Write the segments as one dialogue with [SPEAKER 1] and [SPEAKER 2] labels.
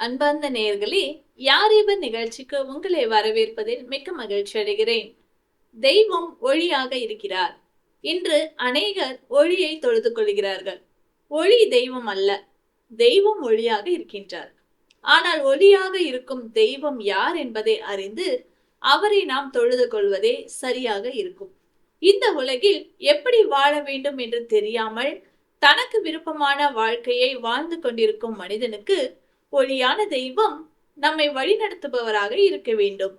[SPEAKER 1] அன்பார்ந்த நேயர்களே, யார் இவர் நிகழ்ச்சிக்கு உங்களை வரவேற்பதில் மிக்க மகிழ்ச்சி அடைகிறேன். தெய்வம் ஒளியாக இருக்கிறார். இன்று அநேகர் ஒளியை தொழுது கொள்கிறார்கள். ஒளி தெய்வம் அல்ல, தெய்வம் ஒளியாக இருக்கின்றார். ஆனால் ஒளியாக இருக்கும் தெய்வம் யார் என்பதை அறிந்து அவரை நாம் தொழுது கொள்வதே சரியாக இருக்கும். இந்த உலகில் எப்படி வாழ வேண்டும் என்று தெரியாமல் தனக்கு விருப்பமான வாழ்க்கையை வாழ்ந்து கொண்டிருக்கும் மனிதனுக்கு ஒளியான தெய்வம் நம்மை வழிநடத்துபவராக இருக்க வேண்டும்.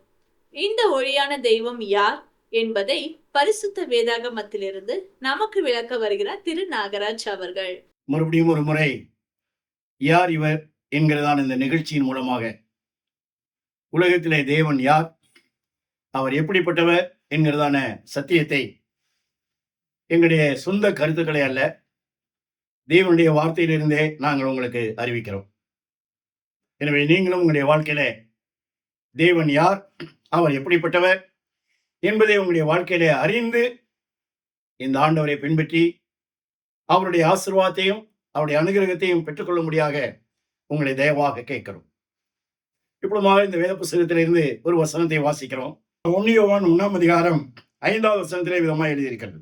[SPEAKER 1] இந்த ஒளியான தெய்வம் யார் என்பதை பரிசுத்த வேதாகமத்திலிருந்து நமக்கு விளக்க வருகிறார் திரு நாகராஜ் அவர்கள்.
[SPEAKER 2] மறுபடியும் ஒரு முறை யார் இவர் என்கிறதான இந்த நிகழ்ச்சியின் மூலமாக உலகத்திலே தேவன் யார், அவர் எப்படிப்பட்டவர் என்கிறதான சத்தியத்தை எங்களுடைய சொந்த கருத்துக்களை அல்ல, தேவனுடைய வார்த்தையிலிருந்தே நாங்கள் உங்களுக்கு அறிவிக்கிறோம். எனவே நீங்களும் உங்களுடைய வாழ்க்கையில தேவன் யார், அவர் எப்படிப்பட்டவர் என்பதை உங்களுடைய வாழ்க்கையில அறிந்து இந்த ஆண்டவரை பின்பற்றி அவருடைய ஆசீர்வாதத்தையும் அவருடைய அனுகிரகத்தையும் பெற்றுக்கொள்ளும்படியாக உங்களை தயவாக கேட்கிறோம். இப்பொழுது இந்த வேத புத்தகத்திலிருந்து ஒரு வசனத்தை வாசிக்கிறோம். 1 யோவான் 1ஆம் அதிகாரம் 5வது வசனத்திலே விதமாக எழுதியிருக்கிறது.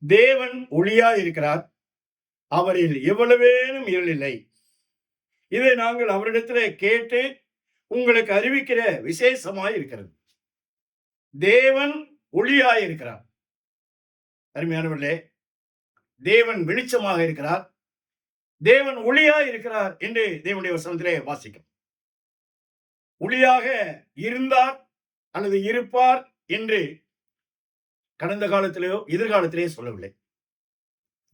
[SPEAKER 2] தேவன் ஒளியாய் இருக்கிறார், அவரில் எவ்வளவேனும் இருள் இல்லை. இதை நாங்கள் அவரிடத்திலே கேட்டு உங்களுக்கு அறிவிக்கிற விசேஷமாய் இருக்கிறது. தேவன் ஒளியாய் இருக்கிறார். அருமையானவர்களே, தேவன் வெளிச்சமாக இருக்கிறார், தேவன் ஒளியாய் இருக்கிறார் என்று தேவனுடைய வசனத்திலே வாசிக்கும். ஒளியாக இருந்தார் அல்லது இருப்பார் என்று கடந்த காலத்திலேயோ எதிர்காலத்திலேயோ சொல்லவில்லை.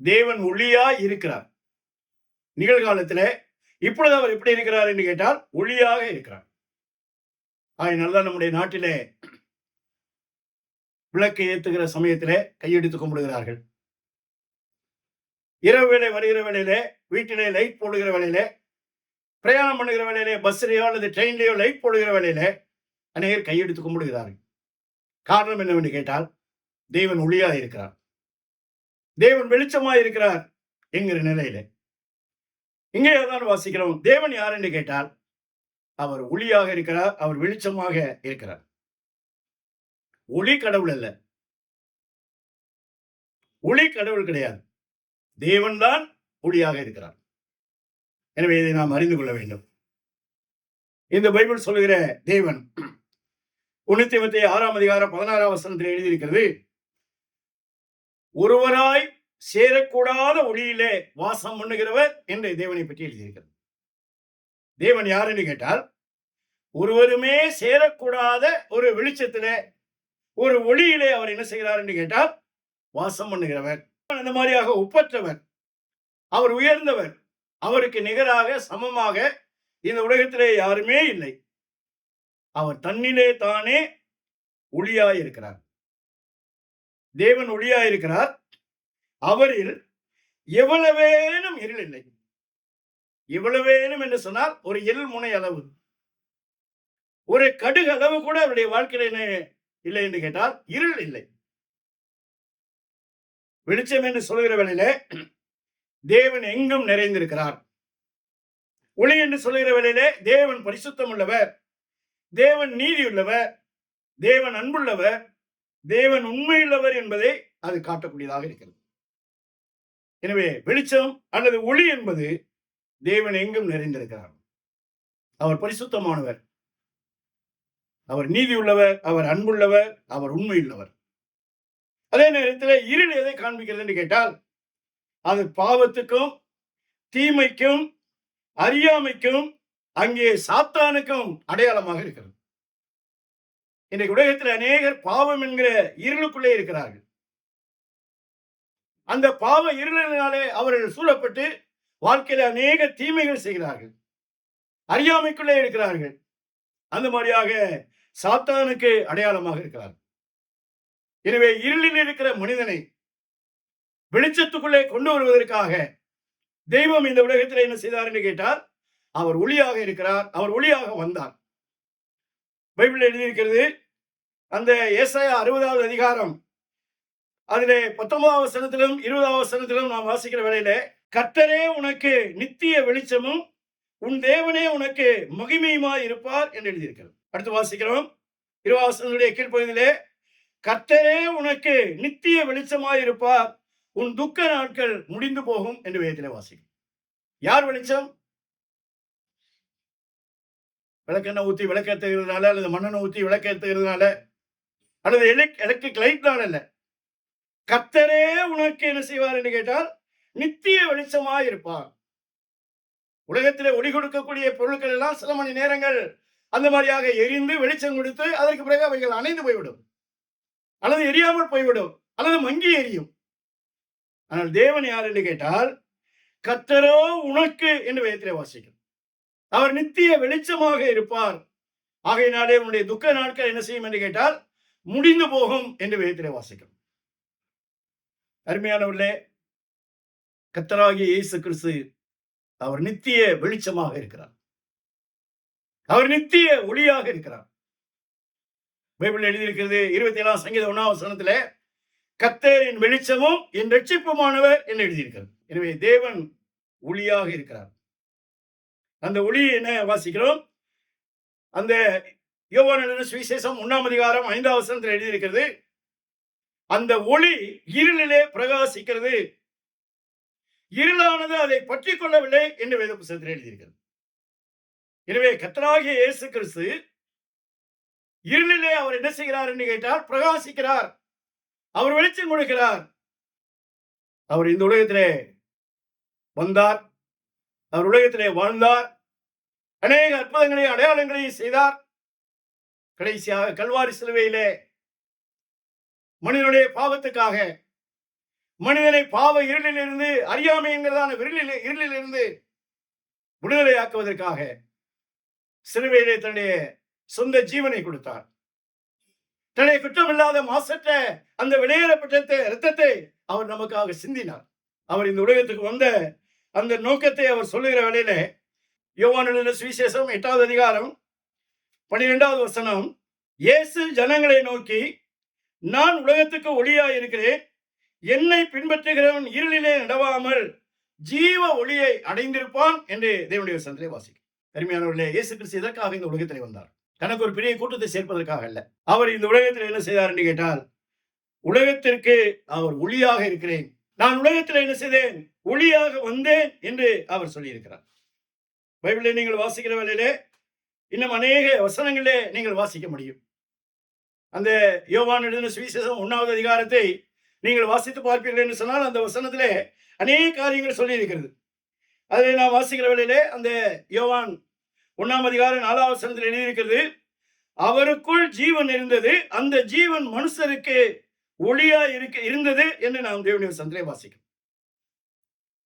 [SPEAKER 2] தேவன் ஒளியாய் இருக்கிறார். நிகழ்காலத்திலே இப்பொழுது அவர் எப்படி இருக்கிறார் என்று கேட்டால் ஒளியாக இருக்கிறார். அதனால்தான் நம்முடைய நாட்டிலே விளக்கு ஏற்றுகிற சமயத்திலே கையெடுத்துக் கும்பிடுகிறார்கள். இரவு வேளை வருகிற வேளையிலே, வீட்டிலே லைட் போடுகிற வேளையிலே, பிரயாணம் பண்ணுகிற வேளையிலே, பஸ்லையோ அல்லது ட்ரெயின்லையோ லைட் போடுகிற வேளையிலே அநேகர் கையெடுத்து கும்பிடுகிறார்கள். காரணம் என்னவென்று கேட்டால் தேவன் ஒளியாக இருக்கிறார், தேவன் வெளிச்சமாக இருக்கிறார் என்கிற நிலையிலே இங்கே தான் வாசிக்கிறோம். தேவன் யார் என்று கேட்டால் அவர் ஒளியாக இருக்கிறார், அவர் வெளிச்சமாக இருக்கிறார். ஒளி கடவுள் அல்ல, ஒளி கடவுள் கிடையாது, தேவன் தான் ஒளியாக இருக்கிறார். எனவே இதை நாம் அறிந்து கொள்ள வேண்டும். இந்த பைபிள் சொல்லுகிற தேவன் 1 தீமோத்தேயு 6ஆம் அதிகாரம் 16ஆம் வசனத்தில் எழுதியிருக்கிறது, ஒருவராய் சேரக்கூடாத ஒளியிலே வாசம் பண்ணுகிறவர் என்று தேவனை பற்றி எழுதியிருக்கிறது. தேவன் யார் என்று கேட்டால் ஒருவருமே சேரக்கூடாத ஒரு வெளிச்சத்திலே, ஒரு ஒளியிலே அவர் என்ன செய்கிறார் என்று கேட்டால் வாசம் பண்ணுகிறவர். அந்த மாதிரியாக ஒப்பற்றவர், அவர் உயர்ந்தவர், அவருக்கு நிகராக சமமாக இந்த உலகத்திலே யாருமே இல்லை. அவர் தன்னிலே தானே ஒளியாய் இருக்கிறார். தேவன் ஒளியாய் இருக்கிறார், அவரில் எவ்வளவேனும் இருள் இல்லை. எவ்வளவேனும் என்று சொன்னால் ஒரு எள் முனை அளவு, ஒரு கடுகு அளவு கூட அவருடைய வாழ்க்கையில இல்லை என்று கேட்டால் இருள் இல்லை. வெளிச்சம் என்று சொல்கிற வேளையில தேவன் எங்கும் நிறைந்திருக்கிறார். ஒளி என்று சொல்கிற வேளையிலே தேவன் பரிசுத்தம் உள்ளவர், தேவன் நீதி உள்ளவர், தேவன் அன்புள்ளவர், தேவன் உண்மையுள்ளவர் என்பதை அது காட்டக்கூடியதாக இருக்கிறது. எனவே வெளிச்சம் அல்லது ஒளி என்பது தேவன் எங்கும் நிறைந்திருக்கிறார். அவர் பரிசுத்தமானவர், அவர் நீதி உள்ளவர், அவர் அன்புள்ளவர், அவர் உண்மையுள்ளவர். அதே நேரத்தில் இருள் எதை காண்பிக்கிறது என்று கேட்டால் அது பாவத்துக்கும் தீமைக்கும் அறியாமைக்கும் அங்கே சாத்தானுக்கும் அடையாளமாக இருக்கிறது. இன்றைக்கு உலகத்தில் அநேகர் பாவம் என்கிற இருளுக்குள்ளே இருக்கிறார்கள். அந்த பாவ இருளினாலே அவர்கள் சூழப்பட்டு வாழ்க்கையில அநேக தீமைகள் செய்கிறார்கள், அறியாமைக்குள்ளே இருக்கிறார்கள். அந்த மாதிரியாக சாத்தானுக்கு அடையாளமாக இருக்கிறார்கள். எனவே இருளில் இருக்கிற மனிதனை வெளிச்சத்துக்குள்ளே கொண்டு வருவதற்காக தெய்வம் இந்த உலகத்தில் என்ன செய்தார் என்று கேட்டால் அவர் ஒளியாக இருக்கிறார், அவர் ஒளியாக வந்தார். பைபிள் எழுதியிருக்கிறது, அந்த ஏசாயா 60வது அதிகாரம் அதிலே 19வது வசனத்திலும் 20வது வசனத்திலும் நாம் வாசிக்கிற வேளையிலே, கர்த்தரே உனக்கு நித்திய வெளிச்சமும் உன் தேவனே உனக்கு மகிமையுமாய் இருப்பார் என்று எழுதியிருக்கிறது. அடுத்து வாசிக்கிறோம் 20 கீழ்ப்பகுதியிலே, கர்த்தரே உனக்கு நித்திய வெளிச்சமாய் இருப்பார், உன் துக்க நாட்கள் முடிந்து போகும் என்று வேதத்திலே வாசிக்கிறோம். யார் வெளிச்சம்? விளக்கெண்ணெய் ஊற்றி விளக்கேற்றுகிறதுனால, அல்லது மண்ணெண்ணெய் ஊற்றி விளக்கேற்றுகிறதுனால, அல்லது எலக்ட்ரிக் லைட்னால அல்ல. கர்த்தரே உனக்கு என்ன செய்வார் என்று கேட்டால் நித்திய வெளிச்சமாய் இருப்பார். உலகத்திலே ஒளி கொடுக்கக்கூடிய பொருட்கள் எல்லாம் சில மணி நேரங்கள் அந்த மாதிரியாக எரிந்து வெளிச்சம் கொடுத்து அதற்கு பிறகு அவைகள் அணைந்து போய்விடும், அல்லது எரியாமல் போய்விடும், அல்லது மங்கி எரியும். ஆனால் தேவன் யார் என்று கேட்டால் கர்த்தரோ உனக்கு என்று வேதத்திலே வாசிக்கும். அவர் நித்திய வெளிச்சமாக இருப்பார். ஆகையினாலே உன்னுடைய துக்க நாட்கள் என்ன செய்யும் என்று கேட்டால் முடிந்து போகும் என்று வேதத்திலே வாசிக்கும். அருமையானவர்களே, கர்த்தராகிய இயேசு கிறிஸ்து அவர் நித்திய வெளிச்சமாக இருக்கிறார். அவர் நித்திய ஒளியாக இருக்கிறார். பைபிள் எழுதியிருக்கிறது 27 சங்கீதம் 1 கர்த்தரின் வெளிச்சமும் என் ரட்சிப்புமானவர் என்று எழுதியிருக்கிறது. எனவே தேவன் ஒளியாக இருக்கிறார். அந்த ஒளி என்ன வாசிக்கிறோம்? அந்த யோவான் எழுதின சுவிசேஷம் 1 எழுதியிருக்கிறது, அந்த ஒளி இருளிலே பிரகாசிக்கிறது, இருளானது அதை பற்றி கொள்ளவில்லை என்று வேத புத்தகத்தில் எழுதியிருக்கிறது. எனவே கர்த்தராகிய இயேசு கிறிஸ்து இருளிலே அவர் என்ன செய்கிறார் என்று கேட்டால் பிரகாசிக்கிறார். அவர் வெளிச்சம் கொடுக்கிறார். அவர் இந்த உலகத்திலே வந்தார், அவர் உலகத்திலே வாழ்ந்தார், அநேக அற்புதங்களையும் அடையாளங்களையும் செய்தார். கடைசியாக கல்வாரி சிலுவையிலே மனிதனுடைய பாவத்துக்காக, மனிதனை பாவ இருளிலிருந்து, அறியாமை என்கிறதான இருளிலிருந்து விடுதலையாக்குவதற்காக சிலுவையிலே தன்னுடைய சொந்த ஜீவனை கொடுத்தார். தன்னுடைய குற்றமில்லாத மாசற்ற அந்த வெளியேறப்பட்ட இரத்தத்தை அவர் நமக்காக சிந்தினார். அவர் இந்த உலகத்துக்கு வந்த அந்த நோக்கத்தை அவர் சொல்லுகிற வேளையில யோவான் எழுதின சுவிசேஷம் 8 இயேசு ஜனங்களை நோக்கி, நான் உலகத்துக்கு ஒளியாய் இருக்கிறேன், என்னை பின்பற்றுகிறவன் இருளிலே நடவாமல் ஜீவ ஒளியை அடைந்திருப்பான் என்று தேவனுடைய வசனத்திலே வாசிக்கும். அருமையானவர்களே, இயேசு கிறிஸ்து எதற்காக இந்த உலகத்திலே வந்தார்? தனக்கு ஒரு பெரிய கூட்டத்தை சேர்ப்பதற்காக அல்ல. அவர் இந்த உலகத்தில் என்ன செய்தார் என்று கேட்டால், உலகத்திற்கு அவர் ஒளியாக இருக்கிறேன், நான் உலகத்தில் என்ன செய்தேன், ஒளியாக வந்தேன் என்று அவர் சொல்லியிருக்கிறார். பைபிளை நீங்கள் வாசிக்கிற வேளையிலே இன்னும் அநேக வசனங்களே நீங்கள் வாசிக்க முடியும். அந்த யோவான் எழுதின சுவிசேஷம் 1 நீங்கள் வாசித்து பார்ப்பீர்கள் என்று சொன்னால் அந்த வசனத்திலே அநேக காரியங்கள் சொல்லி இருக்கிறது. அதில் நான் வாசிக்கிற வேளையிலே அந்த யோவான் 1 எழுதியிருக்கிறது, அவருக்குள் ஜீவன் இருந்தது, அந்த ஜீவன் மனுஷருக்கு ஒளியா இருந்தது என்று நாம் தேவனுடைய வசனத்திலே வாசிக்கும்.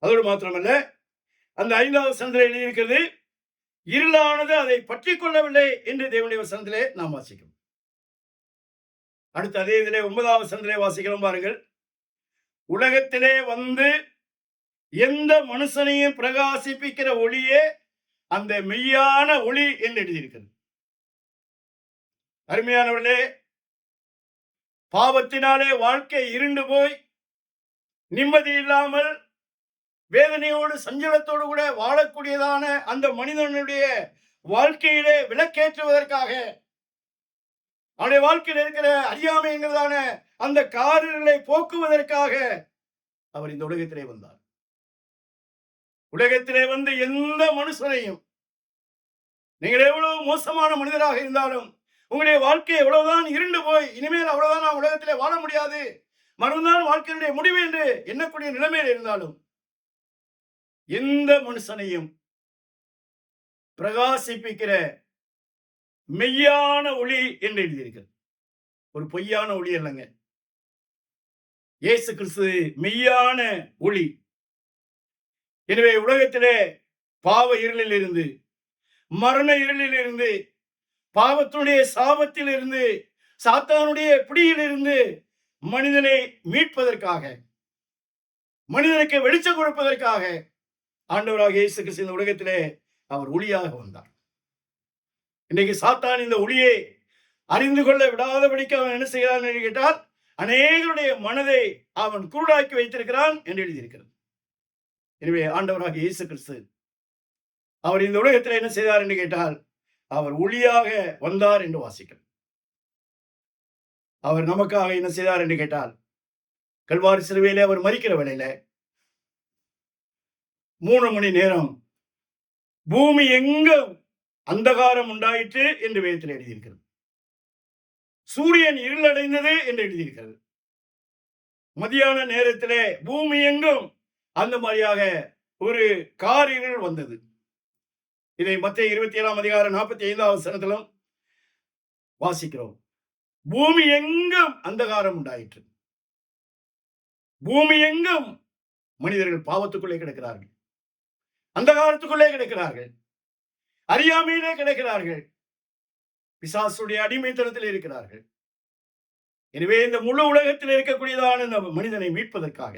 [SPEAKER 2] அதோடு மாத்திரமல்ல, அந்த 5 எழுதியிருக்கிறது, இருளானது அதை பற்றி கொள்ளவில்லை என்று தேவனுடைய வசனத்திலே நாம் வாசிக்கும். அடுத்து அதே இதிலே 9 வாசிக்கிறோம் பாருங்கள், உலகத்திலே வந்து எந்த மனுஷனையும் பிரகாசிப்பிக்கிற ஒளியே அந்த மெய்யான ஒளி என்று எழுதியிருக்கிறது. அருமையானவர்களே, பாவத்தினாலே வாழ்க்கை இருண்டு போய் நிம்மதி இல்லாமல் வேதனையோடு சஞ்சலத்தோடு கூட வாழக்கூடியதான அந்த மனிதனுடைய வாழ்க்கையிலே விளக்கேற்றுவதற்காக, அவனுடைய வாழ்க்கையில் இருக்கிற அறியாமைங்கிறதான அந்த காரிருளை போக்குவதற்காக அவர் இந்த உலகத்திலே வந்தார். உலகத்திலே வந்து எந்த மனுஷனையும், நீங்கள் எவ்வளவு மோசமான மனிதராக இருந்தாலும், உங்களுடைய வாழ்க்கை எவ்வளவுதான் இருண்டு போய் இனிமேல் அவ்வளவுதான் நான் உலகத்திலே வாழ முடியாது, மறுநாள் வாழ்க்கையினுடைய முடிவு என்று எண்ணக்கூடிய நிலைமையில் இருந்தாலும், எந்த மனுஷனையும் பிரகாசிப்பிக்கிற மெய்யான ஒளி என்று எழுதியிருக்கிறது. ஒரு பொய்யான ஒளி அல்லங்க. இயேசு கிறிஸ்து மெய்யான ஒளி. எனவே உலகத்திலே பாவ இருளில் இருந்து, மரண இருளில் இருந்து, பாவத்துடைய சாபத்தில் இருந்து, சாத்தானுடைய பிடியில் இருந்து மனிதனை மீட்பதற்காக, மனிதனுக்கு வெளிச்சம் கொடுப்பதற்காக ஆண்டவராக இயேசு கிறிஸ்து இந்த உலகத்திலே அவர் ஒளியாக வந்தார். இன்றைக்கு சாத்தான் இந்த ஒளியை அறிந்து கொள்ள விடாதபடிக்கு அவன் என்ன செய்கிறான் என்று கேட்டால், அநேகருடைய மனதை அவன் குருடாக்கி வைத்திருக்கிறான் என்று எழுதியிருக்கிறது. எனவே ஆண்டவராக இயேசு கிறிஸ்து அவர் இந்த உலகத்தில் என்ன செய்தார் என்று கேட்டால் அவர் ஒளியாக வந்தார் என்று வாசிக்கிறோம். அவர் நமக்காக என்ன செய்தார் என்று கேட்டால் கல்வாரி சிலுவையிலே அவர் மரிக்கிற வேளையில 3 மணி நேரம் பூமி எங்கும் அந்தகாரம் உண்டாயிற்று என்று வேதத்தில் எழுதியிருக்கிறது. சூரியன் இருளடைந்தது என்று எழுதியிருக்கிறது. மதியான நேரத்திலே பூமி எங்கும் அந்த மாதிரியாக ஒரு காரிருள் வந்தது. இதை மத்தேயு 27 அதிகாரம் 45 வசனத்திலும் வாசிக்கிறோம். பூமி எங்கும் அந்தகாரம் உண்டாயிற்று. பூமி எங்கும் மனிதர்கள் பாவத்துக்குள்ளே கிடக்கிறார்கள், அந்தகாரத்துக்குள்ளே கிடக்கிறார்கள், அறியாமையிலே கிடக்கிறார்கள், பிசாசுடைய அடிமைத்தனத்தில் இருக்கிறார்கள். எனவே இந்த முழு உலகத்தில் இருக்கக்கூடியதான இந்த மனிதனை மீட்பதற்காக,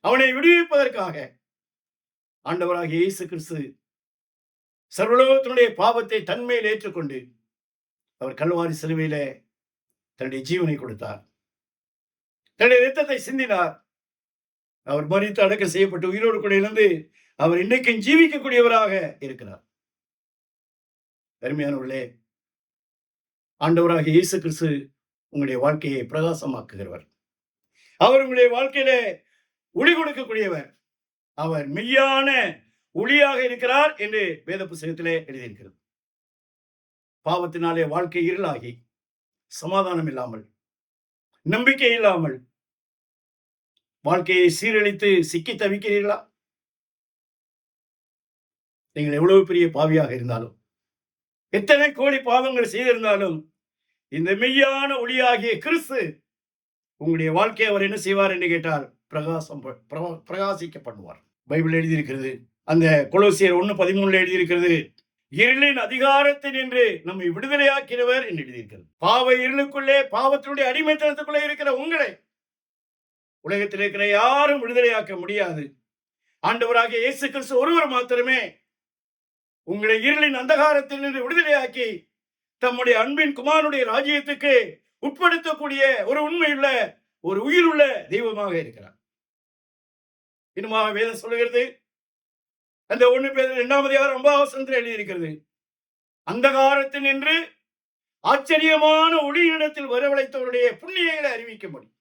[SPEAKER 2] அவனை விடுவிப்பதற்காக ஆண்டவராகிய இயேசு கிறிஸ்து சர்வலோகத்தினுடைய பாவத்தை தன்மையில் ஏற்றுக்கொண்டு அவர் கல்வாரி சிலுவையிலே தன்னுடைய ஜீவனை கொடுத்தார், தன்னுடைய இரத்தத்தை சிந்தினார். அவர் மரித்து அடக்கம் செய்யப்பட்டு உயிரோடு கூட இருந்து அவர் இன்னைக்கும் ஜீவிக்கக்கூடியவராக இருக்கிறார். அருமையானவர்களே, ஆண்டவராகிய இயேசு கிறிஸ்து உங்களுடைய வாழ்க்கையை பிரகாசமாக்குகிறவர். அவர் உங்களுடைய வாழ்க்கையிலே ஒளி கொடுக்கக்கூடியவர். அவர் மெய்யான ஒளியாக இருக்கிறார் என்று வேத புத்தகத்திலே எழுதியிருக்கிறது. பாவத்தினாலே வாழ்க்கை இருளாகி சமாதானம் இல்லாமல், நம்பிக்கை இல்லாமல் வாழ்க்கையை சீரழித்து சிக்கி தவிக்கிறீர்களா? நீங்கள் எவ்வளவு பெரிய பாவியாக இருந்தாலும், எத்தனை கோடி பாவங்கள் செய்திருந்தாலும், இந்த மெய்யான ஒளியாகிய கிறிஸ்து உங்களுடைய வாழ்க்கையை அவர் என்ன செய்வார் என்று கேட்டால் பிரகாசிக்க பண்ணுவார். பைபிள் எழுதியிருக்கிறது, அந்த கொலோசியர் 1:13 எழுதியிருக்கிறது, இருளின் அதிகாரத்தில் நின்று நம்மை விடுதலையாக்கிறவர் என்று எழுதியிருக்கிறது. பாவ இருளுக்குள்ளே, பாவத்தினுடைய அடிமைத்தனத்துக்குள்ளே இருக்கிற உங்களை உலகத்தில் இருக்கிற யாரும் விடுதலையாக்க முடியாது. ஆண்டவராகிய இயேசு கிறிஸ்து ஒருவர் மாத்திரமே உங்களை இருளின் அந்தகாரத்தில் நின்று விடுதலையாக்கி தம்முடைய அன்பின் குமாரனுடைய ராஜ்யத்துக்கு உட்படுத்தக்கூடிய ஒரு உண்மையுள்ள, ஒரு உயிருள்ள தெய்வமாக இருக்கிறார். இன்னுமாக வேதம் சொல்லுகிறது, அந்த 1 பேதுரு 2 அதிகாரம் 9 வசனத்தில் எழுதியிருக்கிறது, அந்தகாரத்தில் நின்று ஆச்சரியமான ஒளியினிடத்தில் வரவழைத்தவருடைய புண்ணியங்களை அறிவிக்க முடியும்.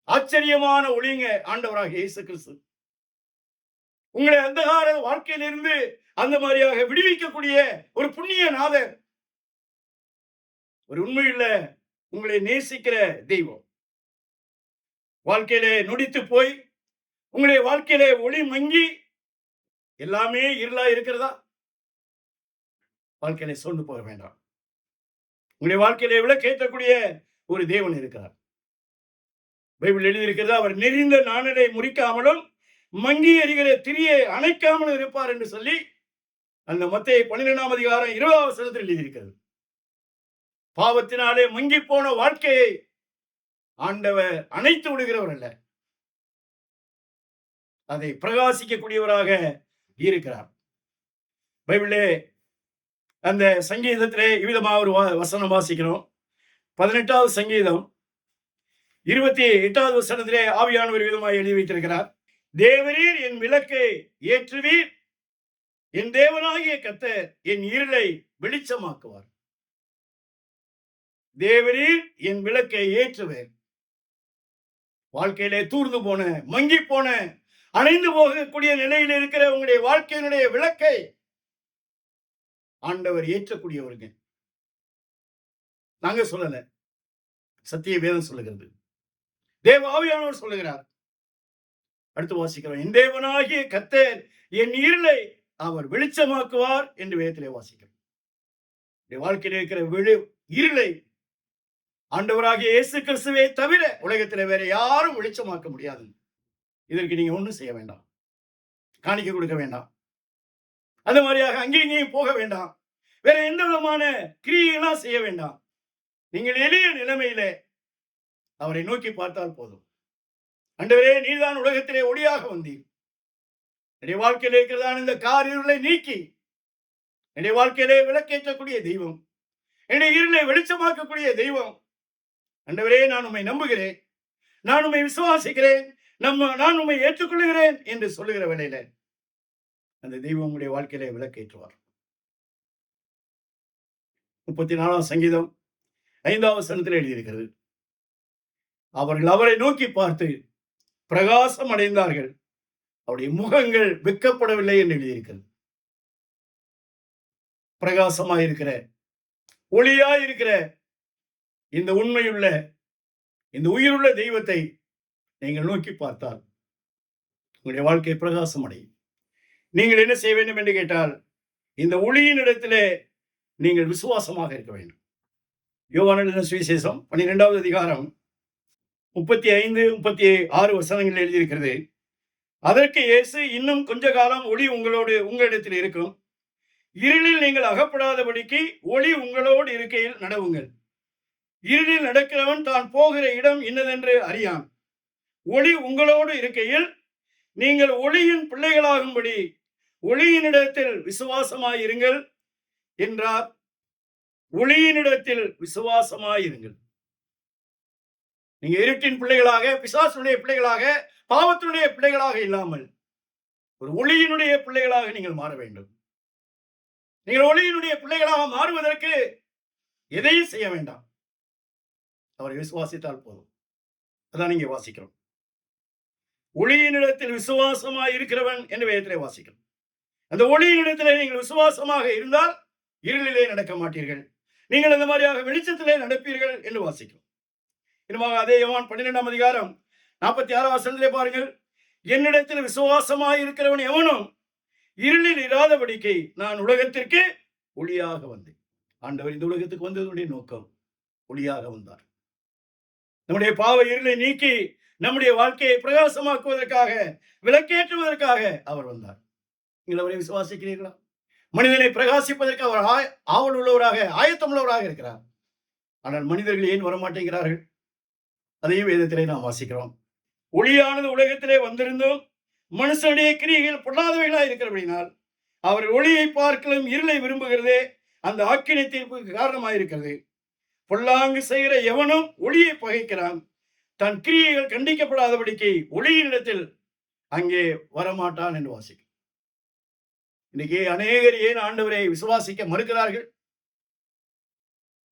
[SPEAKER 2] ஆச்சரியமான ஒளிங்க ஆண்டவராக இயேசு கிறிஸ்து உங்களை அந்தகார வாழ்க்கையிலிருந்து அந்த மாதிரியாக விடுவிக்கக்கூடிய ஒரு புண்ணிய நாதர், ஒரு உண்மையுள்ள உங்களை நேசிக்கிற தெய்வம். வாழ்க்கையிலே நொடித்து போய் உங்களுடைய வாழ்க்கையிலே ஒளி மங்கி எல்லாமே இருளா இருக்கிறதா? வாழ்க்கையிலே சோர்ந்து போக வேண்டாம். உங்களுடைய வாழ்க்கையிலே விளக்கேற்றக்கூடிய ஒரு தேவன் இருக்கிறார். பைபிள் எழுதியிருக்கிறது, அவர் நெறிந்த நாணலை முறிக்காமலும் மங்கி எறிகிற திரியை அணைக்காமலும் இருப்பார் என்று சொல்லி அந்த மத்தேயு 12 அதிகாரம் 20 வசனத்தில் எழுதியிருக்கிறது. பாவத்தினாலே மங்கி போன வாழ்க்கையை ஆண்டவர் அணைத்து விடுகிறவர் அல்ல, அதை பிரகாசிக்கக்கூடியவராக இருக்கிறார். பைபிளே அந்த சங்கீதத்திலே இவ்விதமாக ஒரு வசனம் வாசிக்கிறோம். 18வது சங்கீதம் 28வது வசனத்திலே ஆவியானவர் விதமாக எழுதி வைத்திருக்கிறார், தேவரீர் என் விளக்கை ஏற்றுவீர், என் தேவனாகிய கர்த்தர் என் இருளை வெளிச்சமாக்குவார். தேவரீர் என் விளக்கை ஏற்றுவேன். வாழ்க்கையிலே தூர்ந்து போன, மங்கி போன, அணைந்து போகக்கூடிய நிலையில் இருக்கிற உங்களுடைய வாழ்க்கையினுடைய விளக்கை ஆண்டவர் ஏற்றக்கூடியவருங்க. நாங்க சொல்லல, சத்திய வேதம் சொல்லுகிறது, தேவ ஆவியானவர் சொல்லுகிறார். அடுத்து வாசிக்கிறோம், என் தேவனாகிய கர்த்தர் என் இருளை அவர் வெளிச்சமாக்குவார் என்று வேதத்திலே வாசிக்கிறோம். வாழ்க்கையில் இருக்கிற இருளை ஆண்டவராகிய இயேசு கிறிஸ்துவை தவிர உலகத்தில் வேற யாரும் வெளிச்சமாக்க முடியாது. இதற்கு நீங்க ஒண்ணும் செய்ய வேண்டாம், காணிக்கை கொடுக்க வேண்டாம், அந்த மாதிரியாக அங்கேயும் போக வேண்டாம், வேற எந்த விதமான கிரியையெல்லாம் செய்ய வேண்டாம். நீங்கள் எளிய நிலைமையிலே அவரை நோக்கி பார்த்தால் போதும். ஆண்டவரே, நீதான் உலகத்திலே ஒளியாக வந்தீர், என்னுடைய வாழ்க்கையில் இருக்கிறதான இந்த காரிருளை நீக்கி என்னுடைய வாழ்க்கையிலே விளக்கேற்றக்கூடிய தெய்வம், என்னுடைய இருளை வெளிச்சமாக்கக்கூடிய தெய்வம். ஆண்டவரே, நான் உம்மை நம்புகிறேன், நான் உம்மை விசுவாசிக்கிறேன், நான் உம்மை ஏற்றுக்கொள்கிறேன் என்று சொல்லுகிற வேளையில அந்த தெய்வம் உங்களுடைய வாழ்க்கையிலே விளக்கேற்றுவார். 34ஆம் சங்கீதம் 5வது வசனத்தில் எழுதியிருக்கிறது, அவர்கள் அவரை நோக்கி பார்த்து பிரகாசம் அடைந்தார்கள், அவருடைய முகங்கள் வெட்கப்படவில்லை என்று எழுதியிருக்கிறது. பிரகாசமாயிருக்கிற, ஒளியாயிருக்கிற இந்த உண்மையுள்ள, இந்த உயிருள்ள தெய்வத்தை நீங்கள் நோக்கி பார்த்தால் உங்களுடைய வாழ்க்கை பிரகாசம் அடையும். நீங்கள் என்ன செய்ய வேண்டும் என்று கேட்டால், இந்த ஒளியின் இடத்திலே நீங்கள் விசுவாசமாக இருக்க வேண்டும். யோவான் எழுதின சுவிசேஷம் 12வது அதிகாரம் 35, 36 வசனங்கள் எழுதியிருக்கிறது. அதற்கு இயேசு, இன்னும் கொஞ்ச காலம் ஒளி உங்களிடத்தில் இருக்கும், இருளில் நீங்கள் அகப்படாதபடிக்கு ஒளி உங்களோடு இருக்கையில் நடவுங்கள். இருளில் நடக்கிறவன் தான் போகிற இடம் இன்னதென்று அறியான். ஒளி உங்களோடு இருக்கையில் நீங்கள் ஒளியின் பிள்ளைகளாகும்படி ஒளியினிடத்தில் விசுவாசமாயிருங்கள் என்றார். ஒளியினிடத்தில் விசுவாசமாயிருங்கள். நீங்க இருட்டின் பிள்ளைகளாக, பிசாசுடைய பிள்ளைகளாக, பாவத்தினுடைய பிள்ளைகளாக இல்லாமல் ஒரு ஒளியினுடைய பிள்ளைகளாக நீங்கள் மாற வேண்டும். நீங்கள் ஒளியினுடைய பிள்ளைகளாக மாறுவதற்கு எதையும் செய்ய வேண்டாம், அவரை விசுவாசித்தால் போதும். அதான் நீங்க வாசிக்கிறோம். ஒளியினிடத்தில் விசுவாசமாக இருக்கிறவன் என்று வேதத்திலே வாசிக்கிறோம். அந்த ஒளியினிடத்திலே நீங்கள் விசுவாசமாக இருந்தால் இருளிலே நடக்க மாட்டீர்கள், நீங்கள் அந்த மாதிரியாக வெளிச்சத்திலே நடப்பீர்கள் என்று வாசிக்கிறோம். இன்னுமாக அதே யோவான் 12ஆம் அதிகாரம் 46ஆம் வசனத்திலே பாருங்கள், என்னிடத்தில் விசுவாசமாக இருக்கிறவன் எவனும் இருளில் இராதபடிக்கு நான் உலகத்திற்கு ஒளியாக வந்தேன். ஆண்டவர் இந்த உலகத்துக்கு வந்ததுடைய நோக்கம் ஒளியாக வந்தார். நம்முடைய பாவ இருளை நீக்கி நம்முடைய வாழ்க்கையை பிரகாசமாக்குவதற்காக, விளக்கேற்றுவதற்காக அவர் வந்தார். நீங்கள் அவரை விசுவாசிக்கிறீர்களா? மனிதனை பிரகாசிப்பதற்கு அவர் ஆவல் உள்ளவராக, ஆயத்தம் உள்ளவராக இருக்கிறார். ஆனால் மனிதர்கள் ஏன் வரமாட்டேங்கிறார்கள்? அதையும் வேதத்திலே நாம் வாசிக்கிறோம். ஒளியானது உலகத்திலே வந்திருந்தும் மனுஷனுடைய கிரியைகள் பொல்லாதவைகளாக இருக்கிறபடினால் அவர் ஒளியை பார்க்கலும் இருளை விரும்புகிறதே அந்த ஆக்கினை தீர்ப்புக்கு காரணமாக இருக்கிறது. பொல்லாங்கு செய்கிற எவனும் ஒளியை பகைக்கிறான், தன் கிரியைகள் கண்டிக்கப்படாதபடிக்கு ஒளியினிடத்தில் அங்கே வரமாட்டான் என்று வாசிக்கும். இன்னைக்கு அநேகர் ஏன் ஆண்டவரை விசுவாசிக்க மறுக்கிறார்கள்?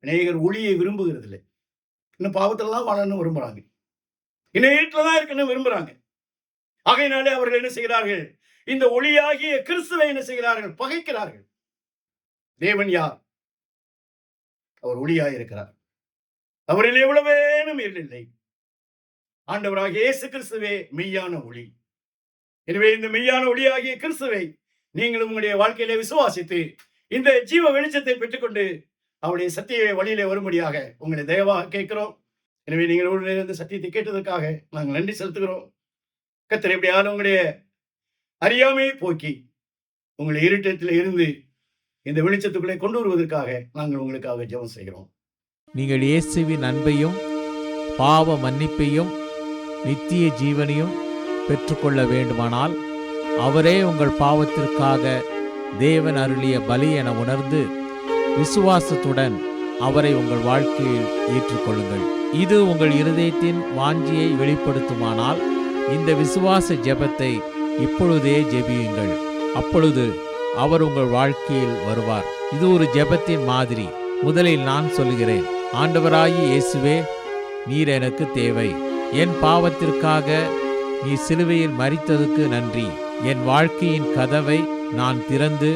[SPEAKER 2] அநேகர் ஒளியை விரும்புகிறது இல்லை. இன்னும் பாவத்தில்தான் வாழணும் விரும்புறாங்க, இன்னும் வீட்டில் தான் இருக்கணும் விரும்புறாங்க. ஆகையினாலே அவர்கள் என்ன செய்கிறார்கள்? இந்த ஒளியாகிய கிறிஸ்துவை என்ன செய்கிறார்கள்? பகைக்கிறார்கள். தேவன் யார்? அவர் ஒளியாய் இருக்கிறார். அவரில் எவ்வளவேனும் இல்லை. ஆண்டவராகிய இயேசு கிறிஸ்துவே மெய்யான ஒளி. எனவே இந்த மெய்யான ஒளியாகிய கிறிஸ்துவை நீங்களும் உங்களுடைய வாழ்க்கையிலே விசுவாசித்து இந்த ஜீவ வெளிச்சத்தை பெற்றுக்கொண்டு அவருடைய சத்திய வழியிலே வரும்படியாக உங்களை தயவாக கேட்கிறோம். எனவே நீங்கள் இந்த சத்தியத்தை கேட்டதற்காக நாங்கள் நன்றி செலுத்துகிறோம். கர்த்தர் எப்படியாலும் உங்களுடைய அறியாமையை போக்கி உங்களை இருட்டத்தில் இருந்து இந்த வெளிச்சத்துக்குள்ளே கொண்டு வருவதற்காக நாங்கள் உங்களுக்காக ஜெபம் செய்கிறோம்.
[SPEAKER 3] நீங்கள் இயேசுவின் அன்பையும் பாவ மன்னிப்பையும் நித்திய ஜீவனையும் பெற்றுக்கொள்ள வேண்டுமானால் அவரே உங்கள் பாவத்திற்காக தேவன் அருளிய பலி என உணர்ந்து விசுவாசத்துடன் அவரை உங்கள் வாழ்க்கையில் ஏற்றுக்கொள்ளுங்கள். இது உங்கள் இருதயத்தின் வாஞ்சியை வெளிப்படுத்துமானால் இந்த விசுவாச ஜெபத்தை இப்பொழுதே ஜெபியுங்கள். அப்பொழுது அவர் உங்கள் வாழ்க்கையில் வருவார். இது ஒரு ஜெபத்தின் மாதிரி. முதலில் நான் சொல்கிறேன், ஆண்டவராகிய இயேசுவே, நீர் எனக்கு தேவை. என் பாவத்திற்காக நீ சிலுவையில் மரித்ததுக்கு நன்றி. என் வாழ்க்கையின் கதவை நான் திறந்து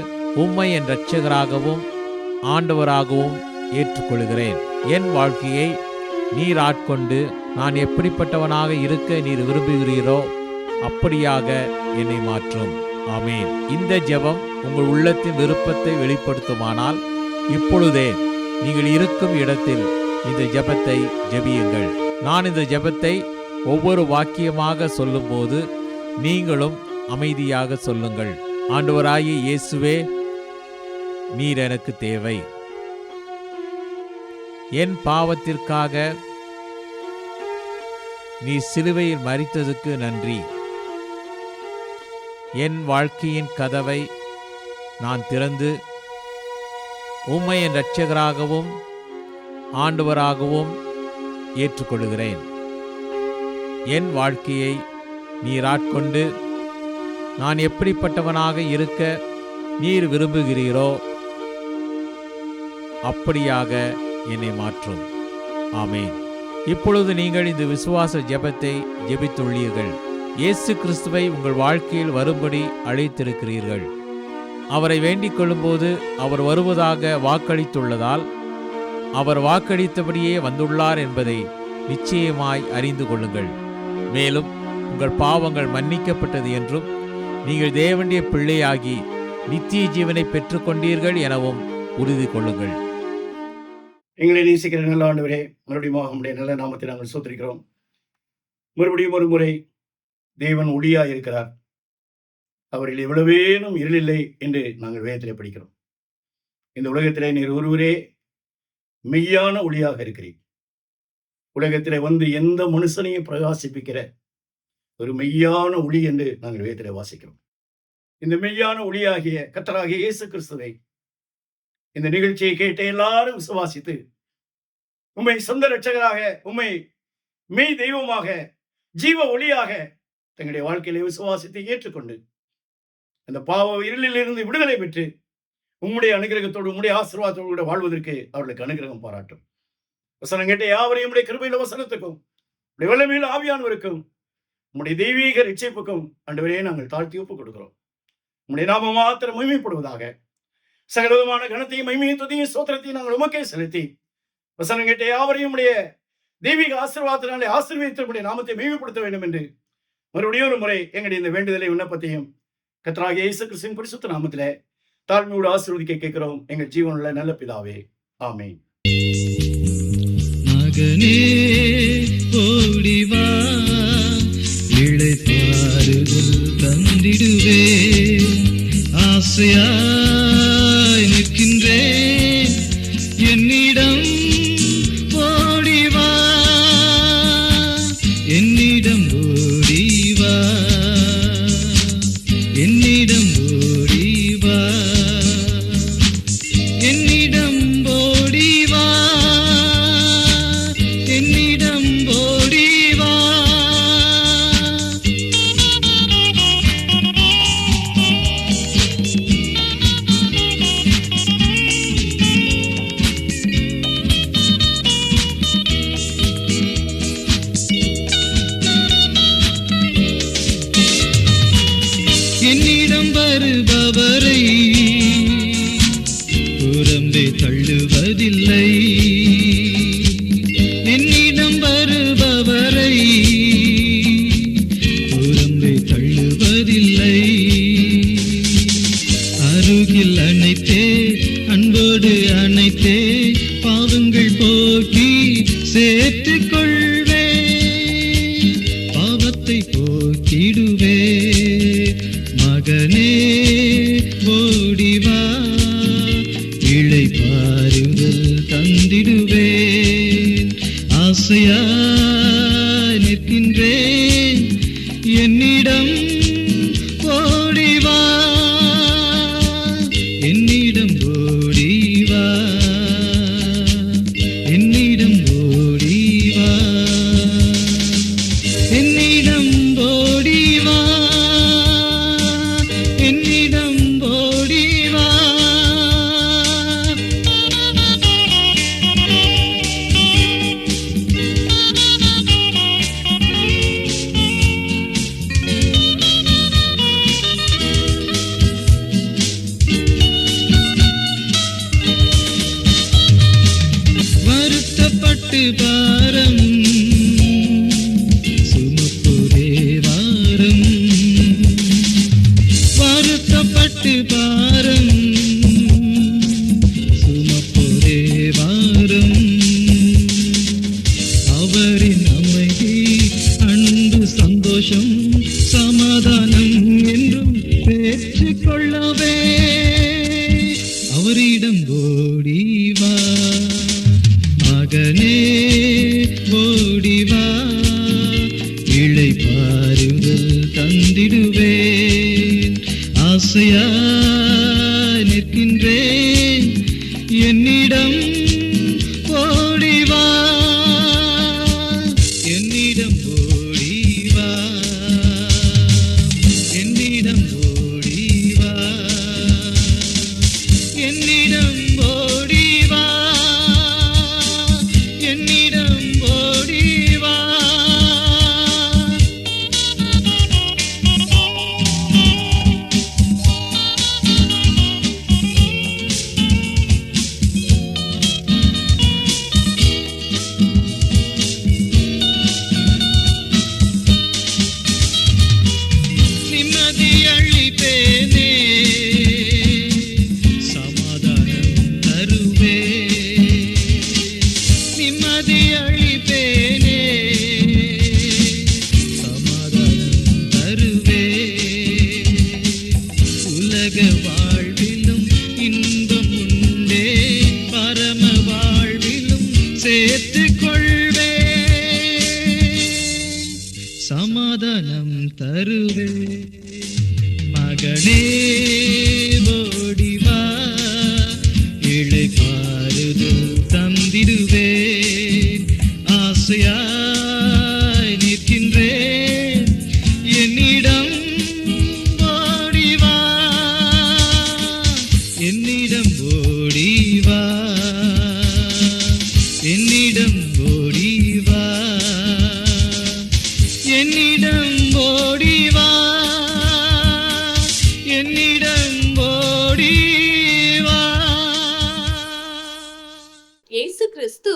[SPEAKER 3] உம்மை என் இரட்சகராகவும் ஆண்டவராகவும் ஏற்றுக்கொள்கிறேன். என் வாழ்க்கையை நீர் ஆட்கொண்டு நான் எப்படிப்பட்டவனாக இருக்க நீர் விரும்புகிறீரோ அப்படியாக என்னை மாற்றும். ஆமேன். இந்த ஜெபம் உங்கள் உள்ளத்தின் விருப்பத்தை வெளிப்படுத்துமானால் இப்பொழுதே நீங்கள் இருக்கும் இடத்தில் இந்த ஜெபத்தை ஜெபியுங்கள். நான் இந்த ஜெபத்தை ஒவ்வொரு வாக்கியமாக சொல்லும்போது நீங்களும் அமைதியாக சொல்லுங்கள். ஆண்டவராகிய இயேசுவே, நீர் எனக்கு தேவை. என் பாவத்திற்காக நீ சிலுவையில் மரித்ததுக்கு நன்றி. என் வாழ்க்கையின் கதவை நான் திறந்து உம்மை என் இரட்சகராகவும் ஆண்டவராகவும் ஏற்றுக்கொள்கிறேன். என் வாழ்க்கையை நீர் ஆட்கொண்டு நான் எப்படிப்பட்டவனாக இருக்க நீர் விரும்புகிறீரோ அப்படியாக என்னை மாற்றும். ஆமென். இப்பொழுது நீங்கள் இந்த விசுவாச ஜெபத்தை ஜெபித்துள்ளீர்கள். இயேசு கிறிஸ்துவை உங்கள் வாழ்க்கையில் வரும்படி அழைத்திருக்கிறீர்கள். அவரை வேண்டிக் கொள்ளும்போது அவர் வருவதாக வாக்களித்துள்ளதால் அவர் வாக்களித்தபடியே வந்துள்ளார் என்பதை நிச்சயமாய் அறிந்து கொள்ளுங்கள். மேலும் உங்கள் பாவங்கள் மன்னிக்கப்பட்டது என்றும் நீங்கள் தேவனுடைய பிள்ளையாகி நித்திய ஜீவனை பெற்றுக்கொண்டீர்கள் எனவும் உறுதி கொள்ளுங்கள்.
[SPEAKER 2] எங்களை நேசிக்கிற நல்ல ஆண்டவரே, மறுபடியும் உம்முடைய நல்ல நாமத்தை நாங்கள் ஸ்தோத்திரிக்கிறோம். மறுபடியும் ஒரு முறை தேவன் ஒளியாய் இருக்கிறார், அவரில் எவ்வளவேனும் இருளில்லை என்று நாங்கள் வேதத்திலே படிக்கிறோம். இந்த உலகத்திலே நீர் ஒருவரே மெய்யான ஒளியாக இருக்கிறீர். உலகத்திலே வந்து எந்த மனுஷனையும் பிரகாசிப்பிக்கிற ஒரு மெய்யான ஒளி என்று நாங்கள் வேதத்திலே வாசிக்கிறோம். இந்த மெய்யான ஒளியாகிய கர்த்தராகிய இயேசு கிறிஸ்துவை இந்த நிகழ்ச்சியை கேட்ட எல்லாரும் விசுவாசித்து உம்மை சொந்த இரட்சகராக, உம்மை மெய் தெய்வமாக, ஜீவ ஒளியாக தங்களுடைய வாழ்க்கையிலே விசுவாசித்து ஏற்றுக்கொண்டு அந்த பாவ இருளில் இருந்து விடுதலை பெற்று உம்முடைய அனுகிரகத்தோடு, உம்முடைய ஆசீர்வாதத்தோடு கூட வாழ்வதற்கு அவர்களுக்கு அனுகிரகம் பாராட்டும். வசனம் கேட்ட யாவரையும் உடைய கிருபையில வசனத்துக்கும் உடைய வல்லமையில் ஆவியானவருக்கும் உம்முடைய தெய்வீக ரட்சிப்புக்கும் ஆண்டவரே நாங்கள் தாழ்த்தி ஒப்புக் கொடுக்கிறோம். உம்முடைய நாமம் மாத்திரம் மகிமைப்படுவதாக. சகலவிதமான கனத்தையும் மகிமையும் துதியும் ஸ்தோத்திரத்தையும் நாங்கள் உமக்கே செலுத்தி வசனம் கேட்ட யாவரையும் உடைய தெய்வீக ஆசீர்வாதத்தினாலே ஆசீர்வதித்து உம்முடைய நாமத்தை மகிமைப்படுத்த வேண்டும் என்று மறுபடியும் ஒரு முறை எங்களுடைய இந்த வேண்டுதலை விண்ணப்பத்தையும் கர்த்தராகிய இயேசு கிறிஸ்துவின் பரிசுத்த நாமத்திலே தாழ்மையோடு ஆசீர்வதிக்க கேட்கிறோம் எங்கள் ஜீவனுள்ள நல்ல பிதாவே. ஆமென்.
[SPEAKER 4] மகனே ஓடி வா, இளைப்பாறுதல் தந்திடுவே, ஆசையாய் நிற்கின்றேன் என்னிடம் ஓடி வா, என்னிடம் ஓடி வா, என்னிடம் ஓடி வா, என்னிடம் ஓடி வா, என்னிடம் ஓடி வா. என்னிடம் வருபவரை புறம்பே தள்ளுவதில்லை, என்னிடம் வருபவரை புறம்பே தள்ளுவதில்லை. அருகில் அணைத்தே, அன்போடு அணைத்தே, பாவங்கள் போக்கி சேர்த்துக் கொள்வே, பாவத்தை போக்கிடுவே. மகனே ஓடி வா, இளைப்பாறுதல் தந்திடுவேன், ஆசையாய் நிற்கின்றேன் என்னிடம் ஓடி வா, என்னிடம் ஓடி வா, என்னிடம் ஓடி வா, என்னிடம் ஓடி வா, என்னிடம் ஓடி வா. வருத்தப்பட்டு பாரம் சுமப்போரே வாரம், வருத்தப்பட்டு பாரம் சுமப்போரே வாரம், அவரின் அமைதி, அன்பு, சந்தோஷம், சமாதானம் என்றும் பெற்றுக் கொள்ளவே, அவரிடம் ஓடி வா. மகனே ஓடி வா, இளைப்பாறுதல் தந்திடுவேன், ஆசையாய் நிற்கின்றேன் என்னிடம் ஓடி வா, என்னிடம் ஓடி வா, என்னிடம் மனம் தருவே. மகனே ஓடிவா, இளைப்பாறுதல் தந்திடுவேன். ஆசையாய் நிற்கின்றேன், என்னிடம் ஓடிவா, என்னிடம் ஓடிவா, என்னிடம் ஓடிவா, என்னிடம் ஓடிவா, என்னிடம் ஓடிவா.
[SPEAKER 1] இயேசு கிறிஸ்து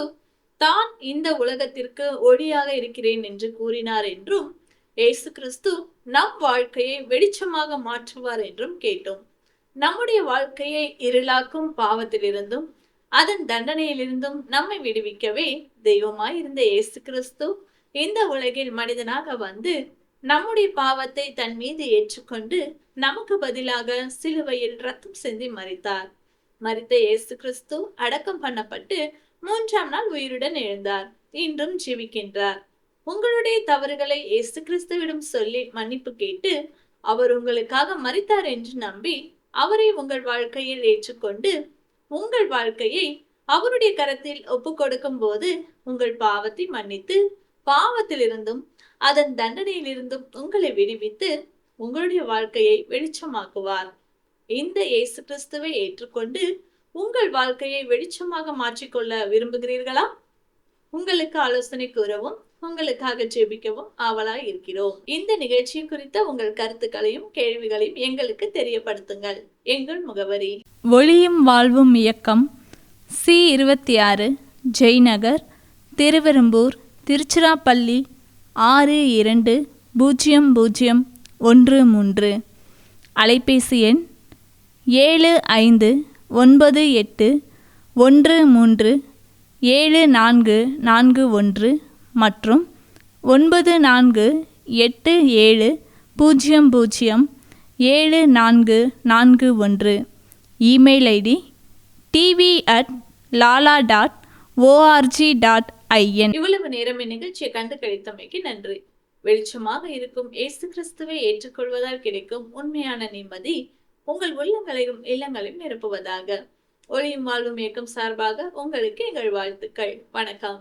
[SPEAKER 1] தான் இந்த உலகத்திற்கு ஒளியாக இருக்கிறேன் என்று கூறினார் என்றும், இயேசு கிறிஸ்து நம் வாழ்க்கையை வெளிச்சமாக மாற்றுவார் என்றும் கேட்டோம். நம்முடைய வாழ்க்கையை இருளாக்கும் பாவத்திலிருந்தும் அதன் தண்டனையிலிருந்தும் நம்மை விடுவிக்கவே தெய்வமாய் இருந்த இயேசு கிறிஸ்து இந்த உலகில் மனிதனாக வந்து நம்முடைய பாவத்தை தன் மீது ஏற்றுக்கொண்டு நமக்கு பதிலாக சிலுவையில் ரத்தம் சிந்தி மரித்தார். மரித்த இயேசு கிறிஸ்து அடக்கம் பண்ணப்பட்டு 3ஆம் நாள் உயிருடன் எழுந்தார். இன்றும் ஜீவிக்கின்றார். உங்களுடைய தவறுகளை இயேசு கிறிஸ்துவிடம் சொல்லி மன்னிப்பு கேட்டு அவர் உங்களுக்காக மரித்தார் என்று நம்பி அவரை உங்கள் வாழ்க்கையில் ஏற்றுக்கொண்டு உங்கள் வாழ்க்கையை அவருடைய கரத்தில் ஒப்பு கொடுக்கும் போது உங்கள் பாவத்தை மன்னித்து பாவத்திலிருந்தும் அதன் தண்டனையிலிருந்தும் உங்களை விடுவித்து உங்களுடைய வாழ்க்கையை வெளிச்சமாக்குவார். இந்த இயேசு கிறிஸ்துவை ஏற்றுக்கொண்டு உங்கள் வாழ்க்கையை வெளிச்சமாக மாற்றிக்கொள்ள விரும்புகிறீர்களா? உங்களுக்கு ஆலோசனை கூறவும் உங்களுக்காக ஜெபிக்கவும் ஆவலாய் இருக்கிறோம். இந்த நிகழ்ச்சி குறித்த உங்கள் கருத்துக்களையும் கேள்விகளையும் எங்களுக்கு தெரியப்படுத்துங்கள். எங்கள் முகவரி:
[SPEAKER 5] ஒளியும் வாழ்வும் இயக்கம், C26, ஜெய்நகர், திருவெரும்பூர், திருச்சிராப்பள்ளி 620013. அலைபேசி எண் 7598137441 மற்றும் 9487007441. Email ID tv@lala.org.in.
[SPEAKER 1] இவ்வளவு நேரம் இந்நிகழ்ச்சியை கண்டு கழித்தமைக்கு நன்றி. வெளிச்சமாக இருக்கும் இயேசு கிறிஸ்துவை ஏற்றுக்கொள்வதால் கிடைக்கும் உண்மையான நிம்மதி உங்கள் உள்ளங்களையும் இல்லங்களையும் நிரப்புவதாக. ஒளியும் வாழ்வும் இயக்கம் சார்பாக உங்களுக்கு எங்கள் வாழ்த்துக்கள். வணக்கம்.